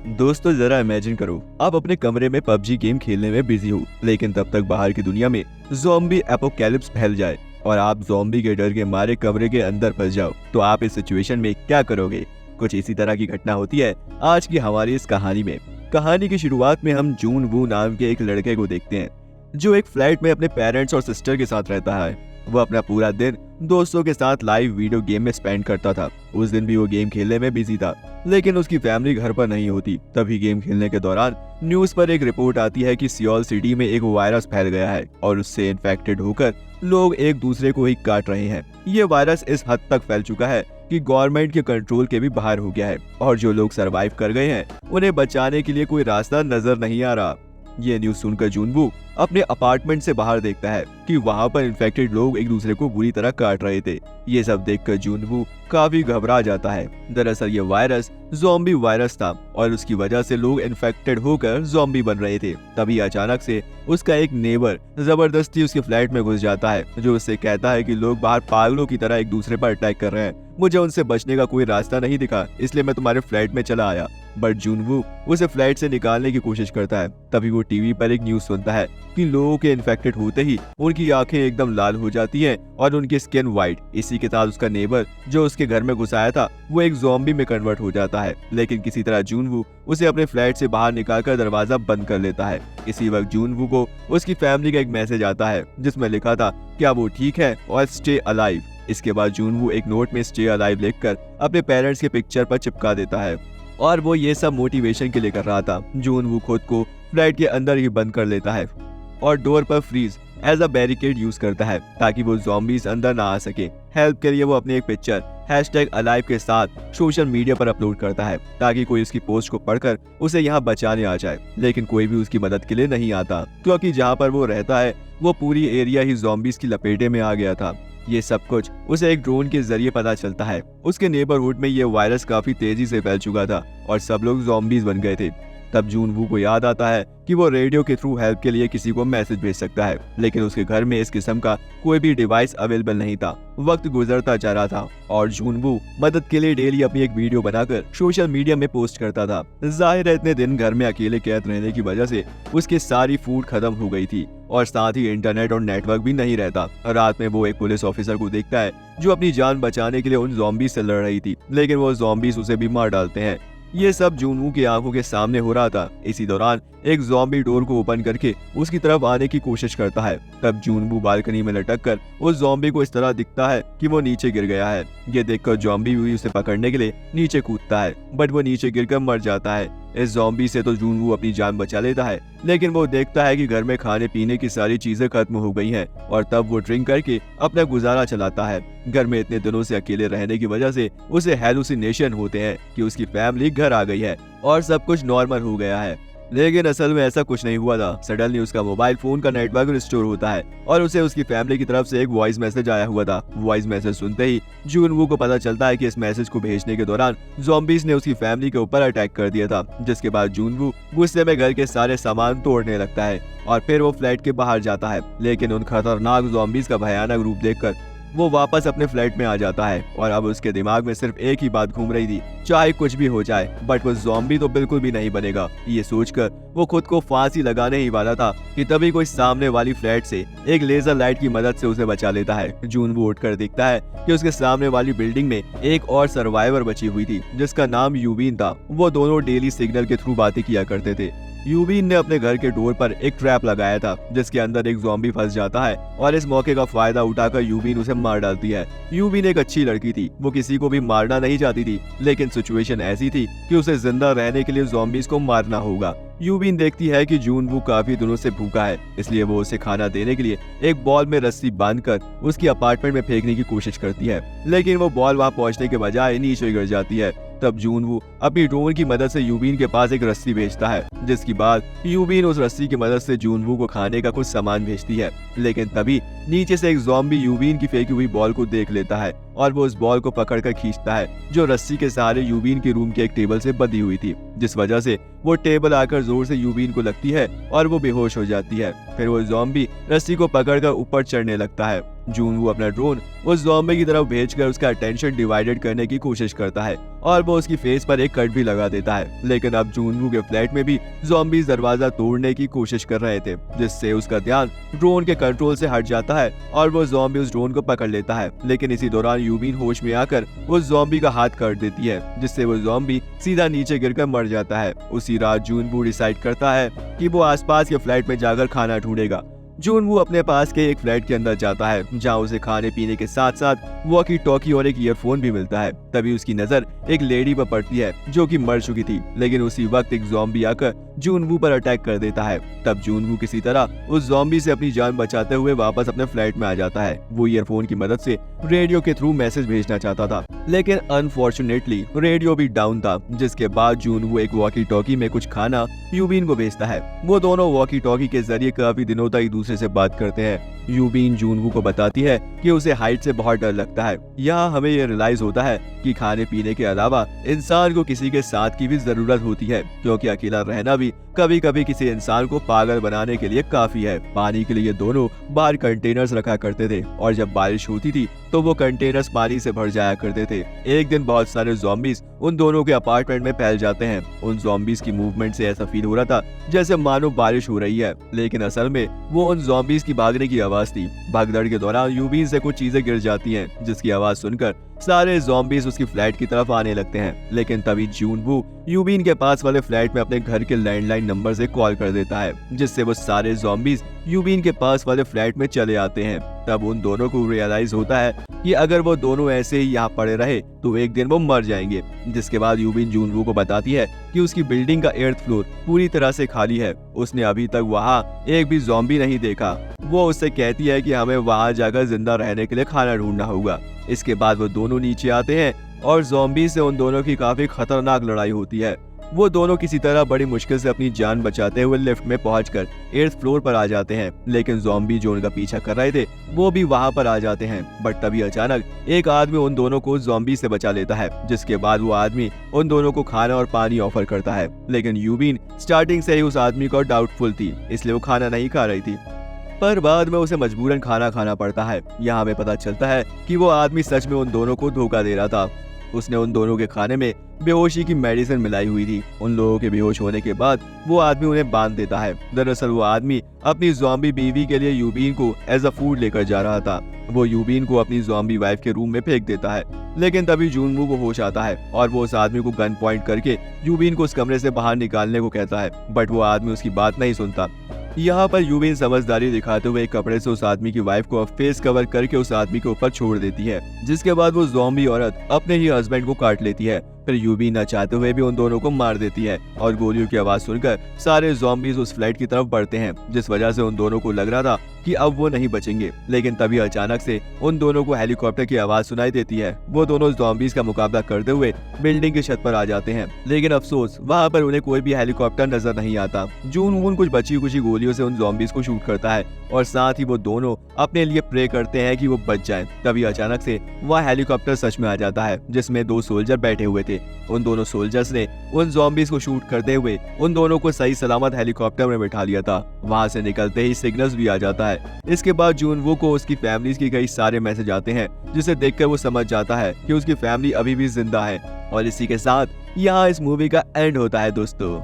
दोस्तों जरा इमेजिन करो, आप अपने कमरे में पबजी गेम खेलने में बिजी हो, लेकिन तब तक बाहर की दुनिया में ज़ॉम्बी एपोकैलिप्स फैल जाए और आप ज़ॉम्बी के डर के मारे कमरे के अंदर फंस जाओ। तो आप इस सिचुएशन में क्या करोगे? कुछ इसी तरह की घटना होती है आज की हमारी इस कहानी में। कहानी की शुरुआत में हम जून वू नाम के एक लड़के को देखते हैं, जो एक फ्लैट में अपने पेरेंट्स और सिस्टर के साथ रहता है। वो अपना पूरा दिन दोस्तों के साथ लाइव वीडियो गेम में स्पेंड करता था। उस दिन भी वो गेम खेलने में बिजी था, लेकिन उसकी फैमिली घर पर नहीं होती। तभी गेम खेलने के दौरान न्यूज पर एक रिपोर्ट आती है कि सियोल सिटी में एक वायरस फैल गया है और उससे इन्फेक्टेड होकर लोग एक दूसरे को ही काट रहे हैं। ये वायरस इस हद तक फैल चुका है कि गवर्नमेंट के कंट्रोल के भी बाहर हो गया है और जो लोग सरवाइव कर गए हैं उन्हें बचाने के लिए कोई रास्ता नजर नहीं आ रहा। ये न्यूज सुनकर जूनवू अपने अपार्टमेंट से बाहर देखता है कि वहाँ पर इन्फेक्टेड लोग एक दूसरे को बुरी तरह काट रहे थे। ये सब देखकर जूनवू काफी घबरा जाता है। दरअसल ये वायरस ज़ॉम्बी वायरस था और उसकी वजह से लोग इन्फेक्टेड होकर ज़ॉम्बी बन रहे थे। तभी अचानक से उसका एक नेबर जबरदस्ती उसके फ्लैट में घुस जाता है, जो उससे कहता है कि लोग बाहर पागलों की तरह एक दूसरे पर अटैक कर रहे हैं। मुझे उनसे बचने का कोई रास्ता नहीं दिखा, इसलिए मैं तुम्हारे फ्लैट में चला आया। बट जूनवू उसे फ्लैट से निकालने की कोशिश करता है। तभी वो टीवी पर एक न्यूज सुनता है कि लोगों के इन्फेक्टेड होते ही उनकी आंखें एकदम लाल हो जाती हैं और उनकी स्किन वाइट। इसी के साथ उसका नेबर जो उसके घर में घुसाया था वो एक ज़ॉम्बी में कन्वर्ट हो जाता है। लेकिन किसी तरह जूनवू उसे अपने फ्लैट से बाहर निकालकर दरवाजा बंद कर लेता है। इसी वक्त जूनवू को उसकी फैमिली का एक मैसेज आता है जिसमें लिखा था क्या वो ठीक है और स्टे अलाइव। इसके बाद जूनवू एक नोट में स्टे अलाइव लिखकर अपने पेरेंट्स के पिक्चर पर चिपका देता है और वो ये सब मोटिवेशन के लिए कर रहा था। जूनवू खुद को फ्लैट के अंदर ही बंद कर लेता है और डोर पर freeze as a barricade use करता है ताकि वो ज़ॉम्बीज अंदर ना आ सके। हेल्प के लिए वो अपनी एक पिक्चर #alive के साथ सोशल मीडिया पर अपलोड करता है ताकि कोई उसकी पोस्ट को पढ़कर उसे यहाँ बचाने आ जाए। लेकिन कोई भी उसकी मदद के लिए नहीं आता, क्योंकि जहाँ पर वो रहता है वो पूरी एरिया ही ज़ॉम्बीज की लपेटे में आ गया था। ये सब कुछ उसे एक ड्रोन के जरिए पता चलता है। उसके नेबरहुड में ये वायरस काफी तेजी से फैल चुका था और सब लोग ज़ॉम्बीज बन गए थे। तब जूनवू को याद आता है कि वो रेडियो के थ्रू हेल्प के लिए किसी को मैसेज भेज सकता है, लेकिन उसके घर में इस किस्म का कोई भी डिवाइस अवेलेबल नहीं था। वक्त गुजरता जा रहा था और जूनवू मदद के लिए डेली अपनी एक वीडियो बनाकर सोशल मीडिया में पोस्ट करता था। जाहिर है इतने दिन घर में अकेले कैद रहने की वजह से उसकी सारी फूड खत्म हो गई थी और साथ ही इंटरनेट और नेटवर्क भी नहीं रहता। रात में वो एक पुलिस ऑफिसर को देखता है जो अपनी जान बचाने के लिए उन ज़ॉम्बीज से लड़ रही थी, लेकिन वो ज़ॉम्बीज उसे भी मार डालते हैं। ये सब जूनवू की आंखों के सामने हो रहा था। इसी दौरान एक ज़ॉम्बी डोर को ओपन करके उसकी तरफ आने की कोशिश करता है। तब जूनवू बालकनी में लटक कर उस ज़ॉम्बी को इस तरह दिखता है कि वो नीचे गिर गया है। ये देखकर ज़ॉम्बी भी उसे पकड़ने के लिए नीचे कूदता है, बट वो नीचे गिरकर मर जाता है। इस ज़ॉम्बी से तो जूनवू अपनी जान बचा लेता है, लेकिन वो देखता है कि घर में खाने पीने की सारी चीजें खत्म हो गई हैं और तब वो ड्रिंक करके अपना गुजारा चलाता है। घर में इतने दिनों से अकेले रहने की वजह से उसे हैलुसिनेशन होते हैं कि उसकी फैमिली घर आ गई है और सब कुछ नॉर्मल हो गया है, लेकिन असल में ऐसा कुछ नहीं हुआ था। सडनली उसका मोबाइल फोन का नेटवर्क रिस्टोर होता है और उसे उसकी फैमिली की तरफ से एक वॉइस मैसेज आया हुआ था। वॉइस मैसेज सुनते ही जूनवू को पता चलता है कि इस मैसेज को भेजने के दौरान ज़ॉम्बीज ने उसकी फैमिली के ऊपर अटैक कर दिया था, जिसके बाद जूनवू गुस्से में घर के सारे सामान तोड़ने लगता है और फिर वो फ्लैट के बाहर जाता है। लेकिन उन खतरनाक ज़ॉम्बीज का भयानक रूप देखकर वो वापस अपने फ्लैट में आ जाता है और अब उसके दिमाग में सिर्फ एक ही बात घूम रही थी, चाहे कुछ भी हो जाए बट वो ज़ॉम्बी तो बिल्कुल भी नहीं बनेगा। ये सोचकर वो खुद को फांसी लगाने ही वाला था कि तभी कोई सामने वाली फ्लैट से एक लेजर लाइट की मदद से उसे बचा लेता है। जूनवू उठकर देखता है कि उसके सामने वाली बिल्डिंग में एक और सर्वाइवर बची हुई थी जिसका नाम यूबीन था। वो दोनों डेली सिग्नल के थ्रू बातें किया करते थे। यूबीन ने अपने घर के डोर पर एक ट्रैप लगाया था जिसके अंदर एक ज़ॉम्बी फंस जाता है और इस मौके का फायदा उठाकर यूबीन उसे मार डालती है। यूबीन एक अच्छी लड़की थी, वो किसी को भी मारना नहीं चाहती थी, लेकिन सिचुएशन ऐसी थी कि उसे जिंदा रहने के लिए ज़ॉम्बीज को मारना होगा। यूबीन देखती है कि जूनवू काफी दिनों से भूखा है, इसलिए वो उसे खाना देने के लिए एक बॉल में रस्सी बांधकर उसकी अपार्टमेंट में फेंकने की कोशिश करती है, लेकिन वो बॉल वहां पहुंचने के बजाय नीचे गिर जाती है। तब जूनवू अपनी ड्रोन की मदद से यूबीन के पास एक रस्सी भेजता है, जिसके बाद यूबीन उस रस्सी की मदद से जूनवू को खाने का कुछ सामान भेजती है। लेकिन तभी नीचे से एक ज़ॉम्बी यूबीन की फेंकी हुई बॉल को देख लेता है और वो उस बॉल को पकड़कर खींचता है जो रस्सी के सहारे यूबीन के रूम के एक टेबल से बंधी हुई थी, जिस वजह से वो टेबल आकर जोर से यूबीन को लगती है और वो बेहोश हो जाती है। फिर वो ज़ॉम्बी रस्सी को पकड़कर ऊपर चढ़ने लगता है। जूनवू अपना ड्रोन उस ज़ॉम्बी की तरफ भेजकर उसका अटेंशन डिवाइडेड करने की कोशिश करता है और वो उसकी फेस पर एक कट भी लगा देता है। लेकिन अब जूनवू के फ्लैट में भी ज़ॉम्बीज दरवाजा तोड़ने की कोशिश कर रहे थे, जिससे उसका ध्यान ड्रोन के कंट्रोल से हट जाता है और वो ज़ॉम्बी उस ड्रोन को पकड़ लेता है। लेकिन इसी दौरान यूबीन होश में आकर उस ज़ॉम्बी का हाथ काट देती है, जिससे वो ज़ॉम्बी सीधा नीचे गिरकर मर जाता है। उसी रात जूनवू डिसाइड करता है कि वो आसपास के फ्लैट में जाकर खाना ढूंढेगा। जूनवू अपने पास के एक फ्लैट के अंदर जाता है, जहां उसे खाने पीने के साथ साथ वॉकी टॉकी और एक ईयरफोन भी मिलता है। तभी उसकी नजर एक लेडी पर पड़ती है जो कि मर चुकी थी, लेकिन उसी वक्त एक ज़ॉम्बी आकर जूनवू पर अटैक कर देता है। तब जूनवू किसी तरह उस ज़ॉम्बी से अपनी जान बचाते हुए वापस अपने फ्लैट में आ जाता है। वो ईयरफोन की मदद से रेडियो के थ्रू मैसेज भेजना चाहता था, लेकिन अनफॉर्चुनेटली रेडियो भी डाउन था, जिसके बाद जूनवू एक वॉकी टॉकी में कुछ खाना यूबीन को भेजता है। वो दोनों वॉकी टॉकी के जरिए काफी दिनों तक एक दूसरे से बात करते हैं। यूबीन जूनवू को बताती है कि उसे हाइट से बहुत डर लगता है। यहाँ हमें ये रियलाइज होता है कि खाने पीने के अलावा इंसान को किसी के साथ की भी जरूरत होती है, क्योंकि अकेला रहना भी कभी कभी किसी इंसान को पागल बनाने के लिए काफी है। पानी के लिए दोनों बाहर कंटेनर्स रखा करते थे और जब बारिश होती थी तो वो कंटेनर्स पानी से भर जाया करते थे। एक दिन बहुत सारे ज़ॉम्बीज उन दोनों के अपार्टमेंट में फैल जाते हैं। उन ज़ॉम्बीज की मूवमेंट से ऐसा फील हो रहा था जैसे मानो बारिश हो रही है, लेकिन असल में वो उन ज़ॉम्बीज की भागने की आवाज थी। भगदड़ के दौरान यूबीन से कुछ चीजें गिर जाती हैं, जिसकी आवाज सुनकर सारे ज़ॉम्बीज उसकी फ्लैट की तरफ आने लगते हैं। लेकिन तभी जूनवू यूबीन के पास वाले फ्लैट में अपने घर के लैंडलाइन नंबर से कॉल कर देता है, जिससे वो सारे ज़ॉम्बीज यूबीन के पास वाले फ्लैट में चले आते हैं। तब उन दोनों को रियलाइज होता है कि अगर वो दोनों ऐसे ही यहाँ पड़े रहे तो एक दिन वो मर जाएंगे। जिसके बाद यूबीन जूनवू को बताती है कि उसकी बिल्डिंग का 8th फ्लोर पूरी तरह से खाली है। उसने अभी तक वहाँ एक भी ज़ॉम्बी नहीं देखा। वो उससे कहती है कि हमें वहाँ जाकर जिंदा रहने के लिए खाना ढूंढना होगा। इसके बाद वो दोनों नीचे आते हैं और ज़ॉम्बी से उन दोनों की काफी खतरनाक लड़ाई होती है। वो दोनों किसी तरह बड़ी मुश्किल से अपनी जान बचाते हुए लिफ्ट में पहुंचकर 8th फ्लोर पर आ जाते हैं, लेकिन ज़ॉम्बी जो उनका पीछा कर रहे थे वो भी वहां पर आ जाते हैं। बट तभी अचानक एक आदमी उन दोनों को ज़ॉम्बी से बचा लेता है, जिसके बाद वो आदमी उन दोनों को खाना और पानी ऑफर करता है। लेकिन यूबीन स्टार्टिंग से ही उस आदमी को डाउटफुल थी, इसलिए वो खाना नहीं खा रही थी, पर बाद में उसे मजबूरन खाना खाना पड़ता है। यहाँ हमें पता चलता है कि वो आदमी सच में उन दोनों को धोखा दे रहा था। उसने उन दोनों के खाने में बेहोशी की मेडिसिन मिलाई हुई थी। उन लोगों के बेहोश होने के बाद वो आदमी उन्हें बांध देता है। दरअसल वो आदमी अपनी ज़ॉम्बी बीवी के लिए यूबीन को एज अ फूड लेकर जा रहा था। वो यूबीन को अपनी ज़ॉम्बी वाइफ के रूम में फेंक देता है, लेकिन तभी जूनवू को होश आता है और वो उस आदमी को गन पॉइंट करके यूबीन को उस कमरे से बाहर निकालने को कहता है, बट वो आदमी उसकी बात नहीं सुनता। यहाँ पर यूबीन समझदारी दिखाते हुए एक कपड़े से उस आदमी की वाइफ को फेस कवर करके उस आदमी के ऊपर छोड़ देती है, जिसके बाद वो ज़ॉम्बी औरत अपने ही हस्बैंड को काट लेती है। फिर यूबीन न चाहते हुए भी उन दोनों को मार देती है और गोलियों की आवाज सुनकर सारे ज़ॉम्बीज उस फ्लैट की तरफ बढ़ते हैं, जिस वजह से उन दोनों को लग रहा था कि अब वो नहीं बचेंगे। लेकिन तभी अचानक से उन दोनों को हेलीकॉप्टर की आवाज सुनाई देती है। वो दोनों ज़ॉम्बीज का मुकाबला करते हुए बिल्डिंग की छत पर आ जाते हैं, लेकिन अफसोस वहाँ पर उन्हें कोई भी हेलीकॉप्टर नजर नहीं आता। जूनवू कुछ बची कुछ गोलियों से उन ज़ॉम्बीज को शूट करता है और साथ ही वो दोनों अपने लिए प्रे करते हैं कि वो बच जाएं। तभी अचानक से वह हेलीकॉप्टर सच में आ जाता है, जिसमें 2 सोल्जर बैठे हुए थे। उन दोनों सोल्जर्स ने उन ज़ॉम्बीज को शूट करते हुए उन दोनों को सही सलामत हेलीकॉप्टर में बैठा लिया था। वहां से निकलते ही सिग्नल्स भी आ जाता है। इसके बाद जूनवू को उसकी फैमिलीज की कई सारे मैसेज आते हैं, जिसे देखकर वो समझ जाता है कि उसकी फैमिली अभी भी जिंदा है। और इसी के साथ यहाँ इस मूवी का एंड होता है दोस्तों।